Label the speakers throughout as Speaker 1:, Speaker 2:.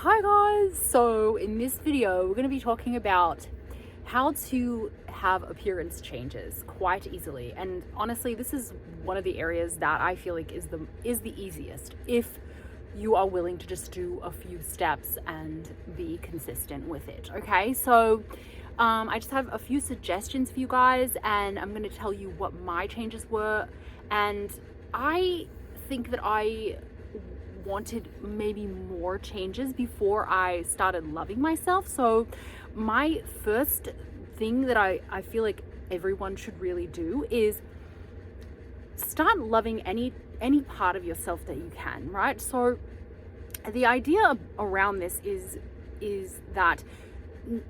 Speaker 1: Hi guys! So in this video we're going to be talking about how to have appearance changes quite easily, and honestly this is one of the areas that I feel like is the easiest if you are willing to just do a few steps and be consistent with it. Okay, so I just have a few suggestions for you guys, and I'm going to tell you what my changes were. And I think that I wanted maybe more changes before I started loving myself. So my first thing that I feel like everyone should really do is start loving any part of yourself that you can, right? So the idea around this is that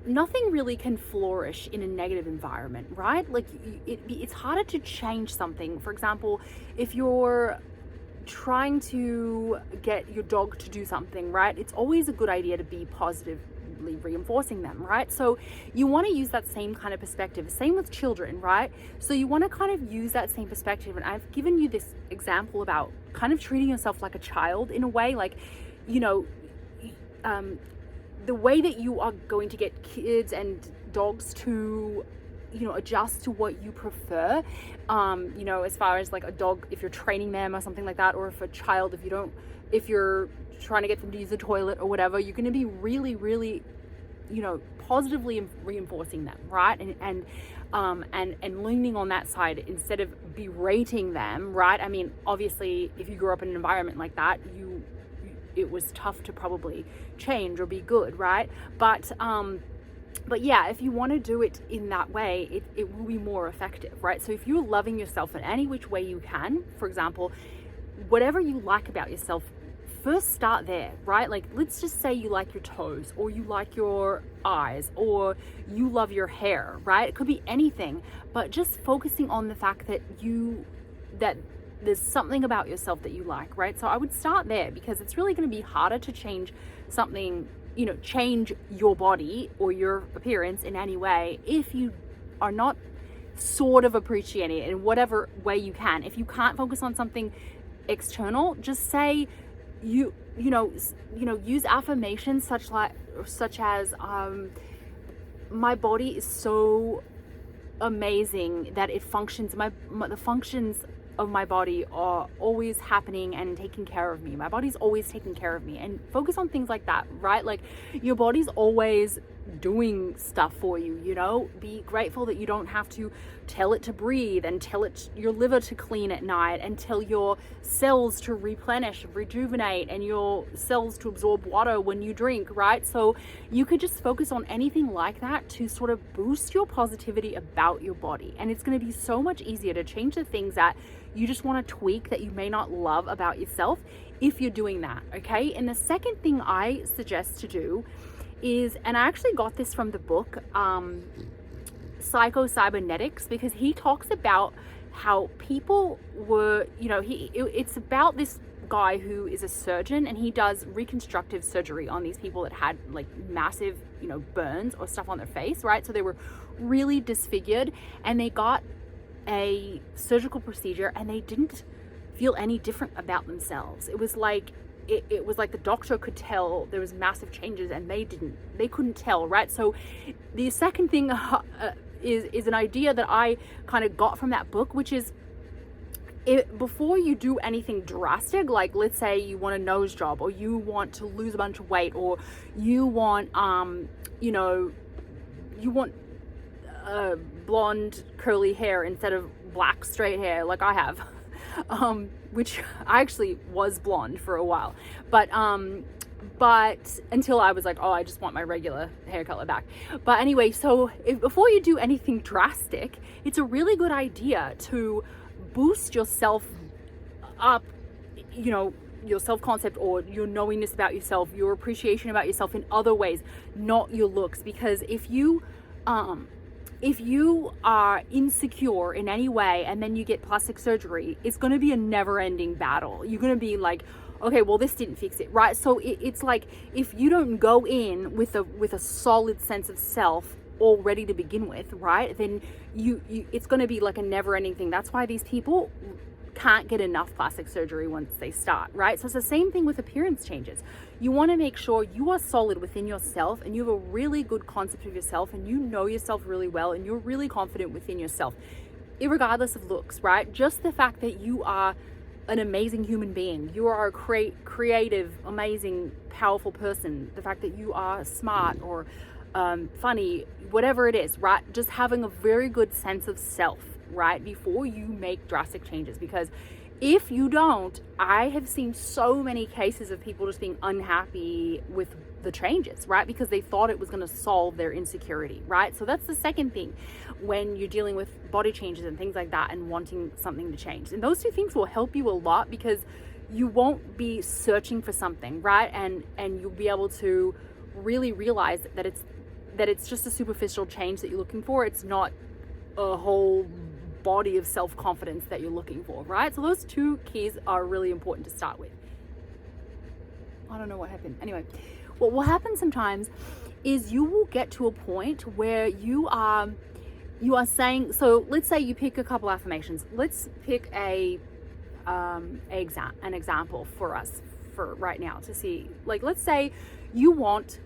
Speaker 1: nothing really can flourish in a negative environment, right? Like it's harder to change something. For example, if you're trying to get your dog to do something, right, it's always a good idea to be positively reinforcing them, right? So you want to use that same kind of perspective. Same with children, right? So you want to kind of use that same perspective. And I've given you this example about kind of treating yourself like a child in a way, like, you know, the way that you are going to get kids and dogs to, you know, adjust to what you prefer, you know, as far as like a dog, if you're training them or something like that, or if a child, if you're trying to get them to use the toilet or whatever, you're going to be really, you know, positively reinforcing them, right? And leaning on that side instead of berating them, right? I mean, obviously if you grew up in an environment like that, it was tough to probably change or be good, right? But yeah, if you want to do it in that way, it will be more effective, right? So if you're loving yourself in any which way you can, for example, whatever you like about yourself, first start there, right? Like, let's just say you like your toes, or you like your eyes, or you love your hair, right? It could be anything, but just focusing on the fact that there's something about yourself that you like, right? So I would start there, because it's really going to be harder to change something, you know, change your body or your appearance in any way if you are not sort of appreciating it in whatever way you can. If you can't focus on something external, just say you know use affirmations such as my body is so amazing that it functions, the functions of my body are always happening and taking care of me. My body's always taking care of me. And focus on things like that, right? Like, your body's always doing stuff for you, you know? Be grateful that you don't have to tell it to breathe, and tell your liver to clean at night, and tell your cells to replenish, rejuvenate, and your cells to absorb water when you drink, right? So you could just focus on anything like that to sort of boost your positivity about your body. And it's going to be so much easier to change the things that you just want to tweak, that you may not love about yourself, if you're doing that, okay? And the second thing I suggest to do is, and I actually got this from the book Psycho-Cybernetics, because he talks about how people were, you know, it's about this guy who is a surgeon, and he does reconstructive surgery on these people that had like massive, you know, burns or stuff on their face, right? So they were really disfigured, and they got a surgical procedure and they didn't feel any different about themselves. It was like it was like the doctor could tell there was massive changes, and they couldn't tell, right? So the second thing is an idea that I kind of got from that book, which is, before you do anything drastic, like let's say you want a nose job, or you want to lose a bunch of weight, or you want you know, you want blonde curly hair instead of black straight hair like I have, which I actually was blonde for a while, but until I was like, oh, I just want my regular hair color back. But anyway, so before you do anything drastic, it's a really good idea to boost yourself up, you know, your self-concept, or your knowingness about yourself, your appreciation about yourself in other ways, not your looks. Because if you are insecure in any way and then you get plastic surgery, it's going to be a never-ending battle. You're going to be like, okay, well, this didn't fix it, right? So it's like, if you don't go in with a solid sense of self all ready to begin with, right, then you it's going to be like a never-ending thing. That's why these people can't get enough plastic surgery once they start, right? So it's the same thing with appearance changes. You want to make sure you are solid within yourself and you have a really good concept of yourself and you know yourself really well and you're really confident within yourself, irregardless of looks, right? Just the fact that you are an amazing human being, you are a creative, amazing, powerful person, the fact that you are smart or funny, whatever it is, right? Just having a very good sense of self, right, before you make drastic changes. Because if you don't, I have seen so many cases of people just being unhappy with the changes, right? Because they thought it was going to solve their insecurity, right? So that's the second thing when you're dealing with body changes and things like that and wanting something to change. And those two things will help you a lot because you won't be searching for something, right? And you'll be able to really realize that it's just a superficial change that you're looking for. It's not a whole body of self-confidence that you're looking for, right? So those two keys are really important to start with. I don't know what happened. Anyway, what will happen sometimes is you will get to a point where you are saying, so let's say you pick a couple affirmations. Let's pick an example for us for right now to see. Like, let's say you want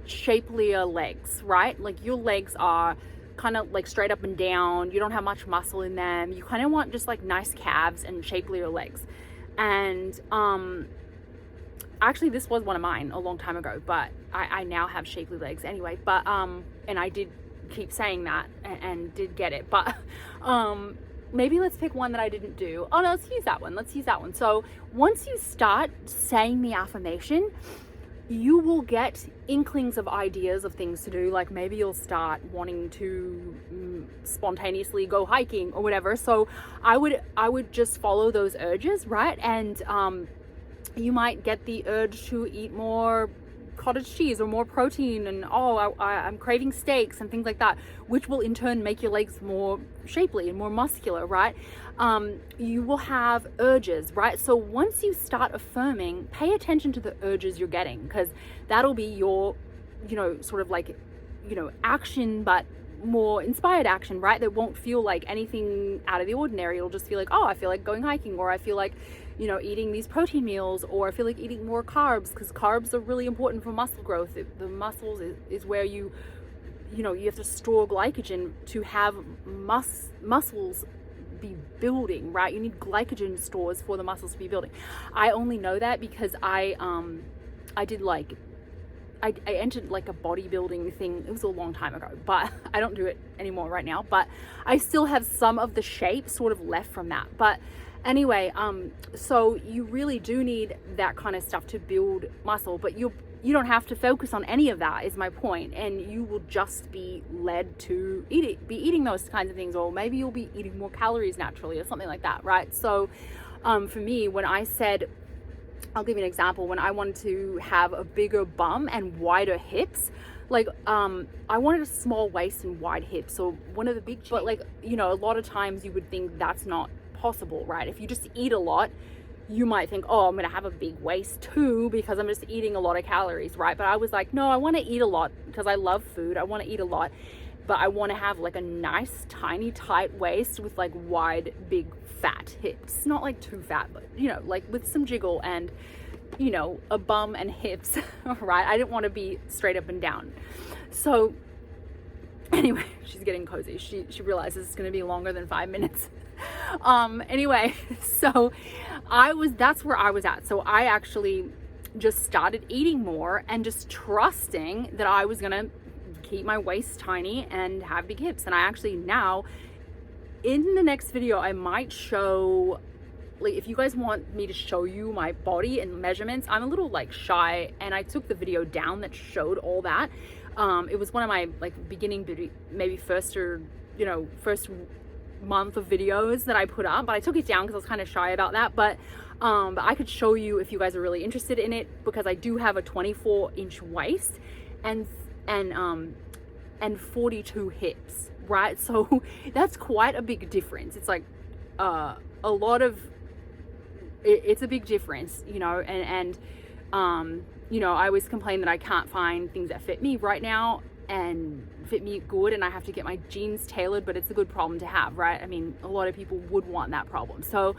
Speaker 1: shapelier legs, right? Like your legs are kind of like straight up and down, you don't have much muscle in them, you kind of want just like nice calves and shapelier legs. And actually this was one of mine a long time ago, but I now have shapely legs anyway, but and I did keep saying that and did get it, but maybe let's pick one that I didn't do. Oh no, let's use that one. So once you start saying the affirmation, you will get inklings of ideas of things to do. Like maybe you'll start wanting to spontaneously go hiking or whatever. So I would just follow those urges, right? And you might get the urge to eat more cottage cheese or more protein, and I'm craving steaks and things like that, which will in turn make your legs more shapely and more muscular, right? You will have urges, right? So once you start affirming, pay attention to the urges you're getting, because that'll be your, sort of like, action, but more inspired action, right? That won't feel like anything out of the ordinary. It'll just feel like, oh, I feel like going hiking, or I feel like, eating these protein meals, or I feel like eating more carbs, because carbs are really important for muscle growth. The muscles is where you have to store glycogen to have muscles be building, right? You need glycogen stores for the muscles to be building. I only know that because I entered like a bodybuilding thing. It was a long time ago, but I don't do it anymore right now, but I still have some of the shape sort of left from that. But anyway, so you really do need that kind of stuff to build muscle, but you don't have to focus on any of that, is my point. And you will just be led to be eating those kinds of things, or maybe you'll be eating more calories naturally or something like that, right? So for me, when I said, I'll give you an example, when I wanted to have a bigger bum and wider hips, like I wanted a small waist and wide hips. So one of the big, but like, a lot of times you would think that's not possible, right? If you just eat a lot, you might think, oh, I'm gonna have a big waist too because I'm just eating a lot of calories, right? But I was like, no, I want to eat a lot because I love food. I want to eat a lot, but I want to have like a nice tiny tight waist with like wide big fat hips, not like too fat, but like with some jiggle and a bum and hips. Right? I didn't want to be straight up and down. So anyway, she's getting cozy. She realizes it's going to be longer than 5 minutes. Anyway, so that's where I was at. So I actually just started eating more and just trusting that I was going to keep my waist tiny and have big hips. And I actually now, in the next video, I might show, like, if you guys want me to show you my body and measurements, I'm a little like shy, and I took the video down that showed all that. It was one of my like beginning, maybe first month of videos that I put up, but I took it down because I was kind of shy about that. But I could show you if you guys are really interested in it, because I do have a 24-inch waist and 42 hips, right? So that's quite a big difference. It's like a lot of it's a big difference, and I always complain that I can't find things that fit me right now, and fit me good, and I have to get my jeans tailored, but it's a good problem to have, right? I mean, a lot of people would want that problem. So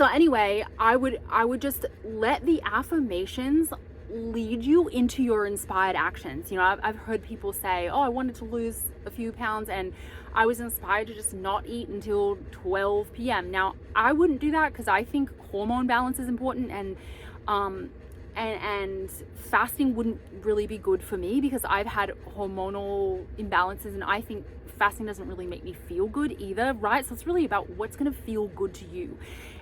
Speaker 1: anyway, I would just let the affirmations lead you into your inspired actions. You know, I've heard people say, oh, I wanted to lose a few pounds and I was inspired to just not eat until 12 p.m. Now, I wouldn't do that because I think hormone balance is important, and fasting wouldn't really be good for me because I've had hormonal imbalances, and I think fasting doesn't really make me feel good either, right? So it's really about what's going to feel good to you.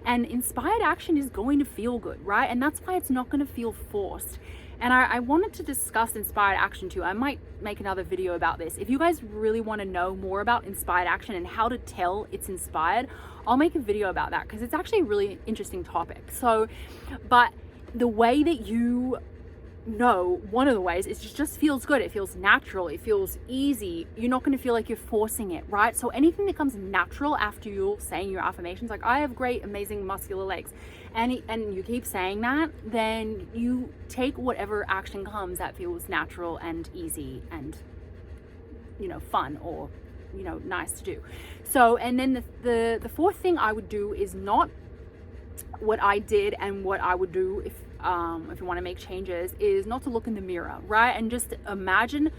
Speaker 1: And inspired action is going to feel good, right? And that's why it's not going to feel forced. And I wanted to discuss inspired action too. I might make another video about this. If you guys really want to know more about inspired action and how to tell it's inspired, I'll make a video about that because it's actually a really interesting topic. So, but the way that you know, one of the ways is it just feels good. It feels natural. It feels easy. You're not going to feel like you're forcing it, right? So anything that comes natural after you're saying your affirmations, like I have great, amazing muscular legs, and you keep saying that, then you take whatever action comes that feels natural and easy and, you know, fun or, you know, nice to do. So, and then the fourth thing I would do is not what I did, and what I would do if you want to make changes is not to look in the mirror, right? And just imagine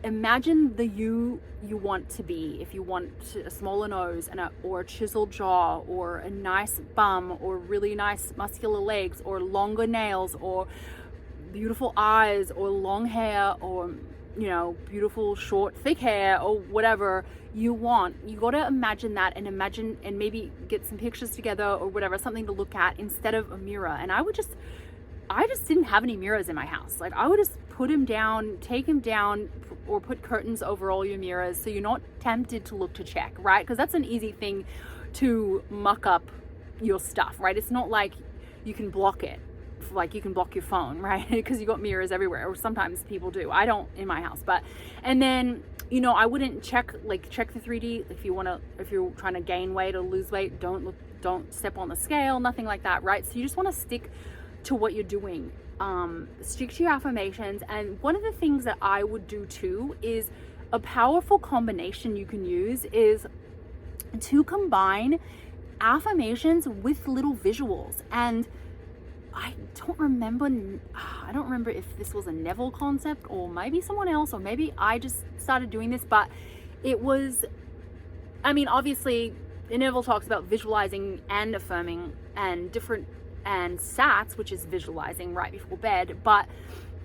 Speaker 1: the you want to be. If you want a smaller nose or a chiseled jaw or a nice bum or really nice muscular legs or longer nails or beautiful eyes or long hair or, you know, beautiful short thick hair or whatever you want, you got to imagine that, and imagine and maybe get some pictures together or whatever, something to look at instead of a mirror. And I just didn't have any mirrors in my house. Like I would just put him down, take him down, or put curtains over all your mirrors so you're not tempted to look to check, right? Because that's an easy thing to muck up your stuff, right? It's not like you can block it, like you can block your phone, right? Because you got mirrors everywhere, or sometimes people do. I don't in my house, but, and then, you know, I wouldn't check the 3D. If you're trying to gain weight or lose weight, don't step on the scale, nothing like that, right? So you just want to stick to what you're doing. Stick to your affirmations. And one of the things that I would do too is a powerful combination you can use is to combine affirmations with little visuals. And I don't remember if this was a Neville concept or maybe someone else, or maybe I just started doing this, but it was, I mean, obviously Neville talks about visualizing and affirming and SATs, which is visualizing right before bed,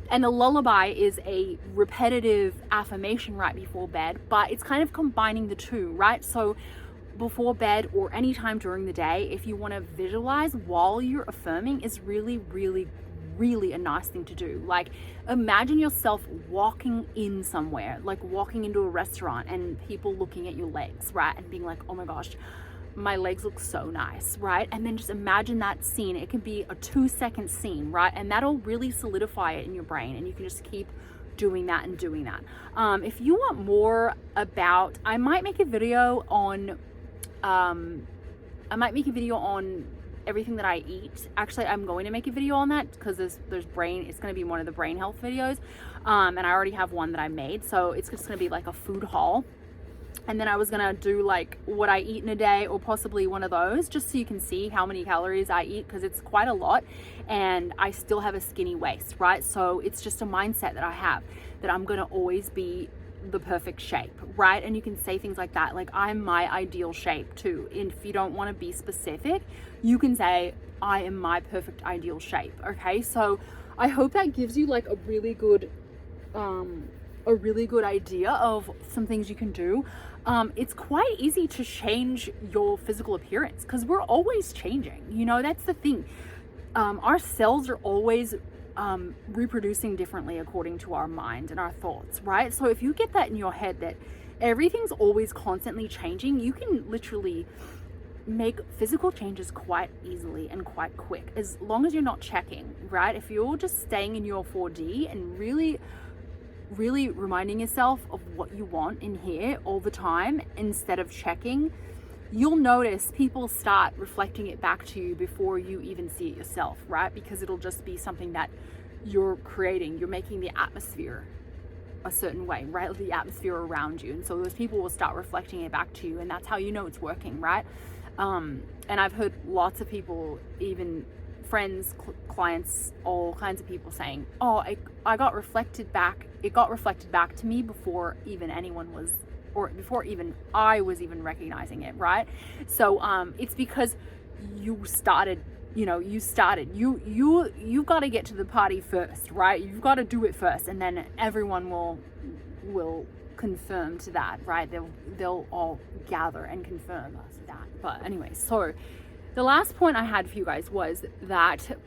Speaker 1: and the lullaby is a repetitive affirmation right before bed, but it's kind of combining the two, right? So before bed or anytime during the day, if you want to visualize while you're affirming, is really, really, really a nice thing to do. Like imagine yourself walking in somewhere, like walking into a restaurant and people looking at your legs, right? And being like, oh my gosh, my legs look so nice, right? And then just imagine that scene. It can be a 2-second scene, right? And that'll really solidify it in your brain, and you can just keep doing that and doing that. If you want more about, I might make a video on everything that I eat. Actually, I'm going to make a video on that because it's going to be one of the brain health videos. And I already have one that I made. So it's just going to be like a food haul. And then I was going to do like what I eat in a day, or possibly one of those, just so you can see how many calories I eat, because it's quite a lot and I still have a skinny waist, right? So it's just a mindset that I have that I'm going to always be the perfect shape, right? And you can say things like that, like I'm my ideal shape too. And if you don't want to be specific, you can say I am my perfect ideal shape. Okay, so I hope that gives you like a really good idea of some things you can do. It's quite easy to change your physical appearance because we're always changing, you know, that's the thing. Our cells are always reproducing differently according to our mind and our thoughts, right? So if you get that in your head that everything's always constantly changing, you can literally make physical changes quite easily and quite quick, as long as you're not checking, right? If you're just staying in your 4D and really reminding yourself of what you want in here all the time instead of checking, you'll notice people start reflecting it back to you before you even see it yourself, right? Because it'll just be something that you're creating. You're making the atmosphere a certain way, right? The atmosphere around you. And so those people will start reflecting it back to you, and that's how you know it's working, right? And I've heard lots of people, even friends, clients, all kinds of people saying, oh, I got reflected back. It got reflected back to me before even anyone was, or before even I was even recognizing it, right? So it's because you've got to get to the party first, right? You've got to do it first, and then everyone will confirm to that, right? They'll all gather and confirm us that. But anyway, so the last point I had for you guys was that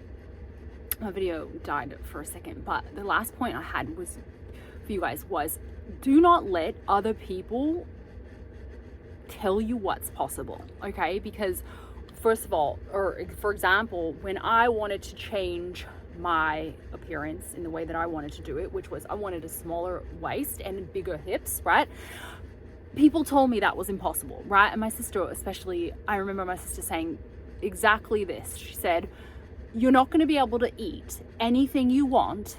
Speaker 1: my video died for a second, but the last point I had was for you guys was, do not let other people tell you what's possible, okay? Because first of all, or for example, when I wanted to change my appearance in the way that I wanted to do it, which was I wanted a smaller waist and bigger hips, right? People told me that was impossible, right? And my sister especially, I remember my sister saying exactly this. She said, you're not going to be able to eat anything you want,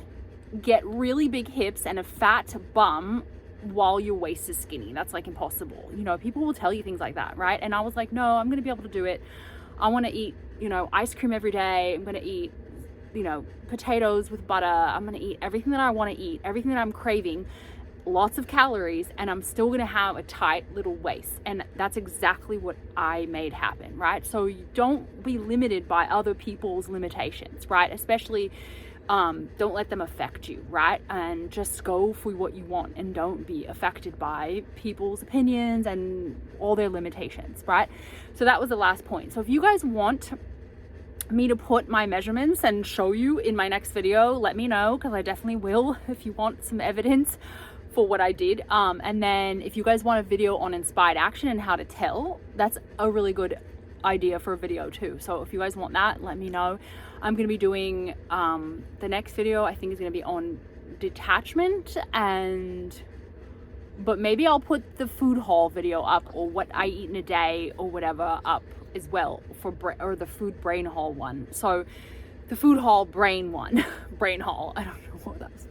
Speaker 1: get really big hips and a fat bum while your waist is skinny. That's like impossible. You know, people will tell you things like that, right? And I was like, no, I'm going to be able to do it. I want to eat, ice cream every day. I'm going to eat, potatoes with butter. I'm going to eat everything that I want to eat, everything that I'm craving, lots of calories, and I'm still going to have a tight little waist. And that's exactly what I made happen, right? So you don't be limited by other people's limitations, right? Especially don't let them affect you, right? And just go for what you want, and don't be affected by people's opinions and all their limitations, right? So that was the last point. So if you guys want me to put my measurements and show you in my next video, let me know, because I definitely will if you want some evidence for what I did. And then if you guys want a video on inspired action and how to tell, that's a really good idea for a video too. So if you guys want that, let me know. I'm going to be doing the next video, I think is going to be on detachment, but maybe I'll put the food haul video up, or what I eat in a day or whatever up as well, or the food brain haul one. So the food haul brain one, brain haul, I don't know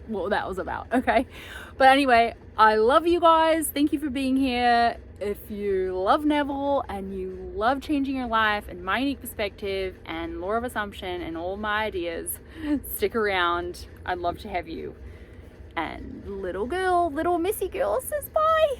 Speaker 1: what that was about, okay? But anyway, I love you guys. Thank you for being here. If you love Neville and you love changing your life and my unique perspective and law of assumption and all my ideas, stick around. I'd love to have you. And little Missy girl says bye.